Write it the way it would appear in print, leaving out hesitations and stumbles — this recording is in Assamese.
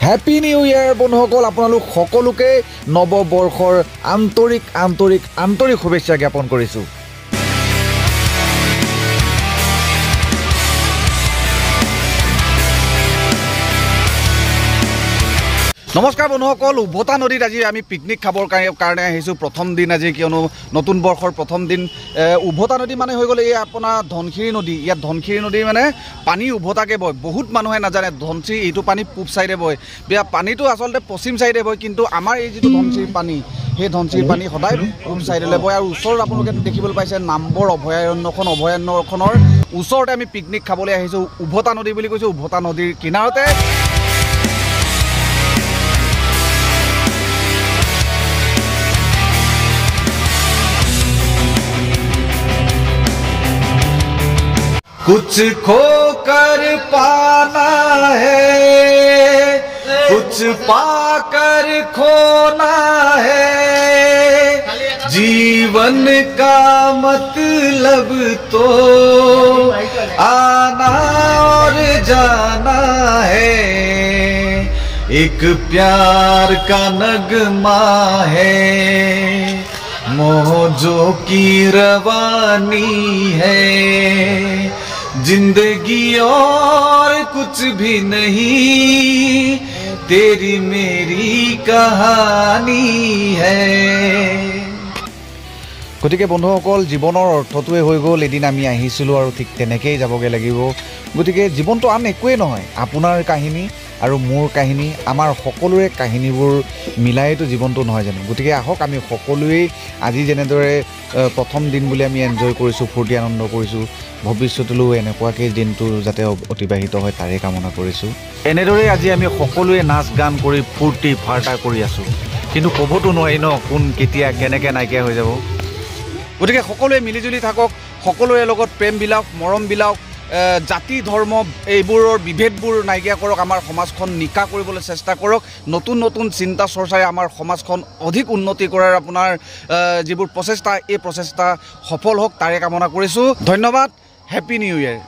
হ্যাপি নিউ ইয়াৰ বন্ধুসকল, আপোনালোক সকলোকে নৱবৰ্ষৰ আন্তৰিক শুভেচ্ছা জ্ঞাপন কৰিছোঁ। নমস্কাৰ বন্ধুসকল, উভতা নদীত আজি আমি পিকনিক খাবৰ কাৰণে আহিছোঁ। প্ৰথম দিন আজি, কিয়নো নতুন বৰ্ষৰ প্ৰথম দিন। উভতা নদী মানে হৈ গ'ল এই আপোনাৰ ধনশিৰি নদী। ইয়াত ধনশিৰি নদী মানে পানী উভতাকৈ বয়। বহুত মানুহে নাজানে ধনশিৰি এইটো পানী পূব ছাইডে বয়, পানীটো আচলতে পশ্চিম ছাইডে বয়, কিন্তু আমাৰ এই যিটো ধনশিৰি পানী, সেই ধনশিৰি পানী সদায় পূব ছাইডলৈ বয়। আৰু ওচৰত আপোনালোকে দেখিবলৈ পাইছে নামবৰ অভয়াৰণ্যখনৰ ওচৰতে আমি পিকনিক খাবলৈ আহিছোঁ। উভতা নদী বুলি কৈছোঁ, উভতা নদীৰ কিনাৰতে कुछ खोकर पाना है, कुछ पाकर खोना है, जीवन का मतलब तो आना और जाना है, एक प्यार का नगमा है, मौजों की रवानी है, जिंदगी और कुछ भी नहीं, तेरी मेरी कहानी है। গতিকে বন্ধুসকল, জীৱনৰ অৰ্থটোৱে হৈ গ'ল এদিন আমি আহিছিলোঁ আৰু ঠিক তেনেকেই যাবগৈ লাগিব। গতিকে জীৱনটো আন একোৱেই নহয়, আপোনাৰ কাহিনী আৰু মোৰ কাহিনী, আমাৰ সকলোৰে কাহিনীবোৰ মিলাইতো জীৱনটো নহয় জানো। গতিকে আহক আমি সকলোৱেই আজি যেনেদৰে প্ৰথম দিন বুলি আমি এনজয় কৰিছোঁ, ফূৰ্তি আনন্দ কৰিছোঁ, ভৱিষ্যতলৈও এনেকুৱাকৈ দিনটো যাতে অতিবাহিত হয় তাৰে কামনা কৰিছোঁ। এনেদৰেই আজি আমি সকলোৱে নাচ গান কৰি ফূৰ্তি ফাৰ্তা কৰি আছোঁ, কিন্তু ক'বতো নোৱাৰি ন কোন কেতিয়া কেনেকৈ নাইকিয়া হৈ যাব। গতিকে সকলোৱে মিলিজুলি থাকক, সকলোৰে লগত প্ৰেম বিলাওক, মৰম বিলাওক, জাতি ধৰ্ম এইবোৰৰ বিভেদবোৰ নাইকিয়া কৰক, আমাৰ সমাজখন নিকা কৰিবলৈ চেষ্টা কৰক, নতুন নতুন চিন্তা চৰ্চাৰে আমাৰ সমাজখন অধিক উন্নতি কৰাৰ আপোনাৰ যিবোৰ প্ৰচেষ্টা, এই প্ৰচেষ্টা সফল হওক তাৰে কামনা কৰিছোঁ। ধন্যবাদ। Happy new year.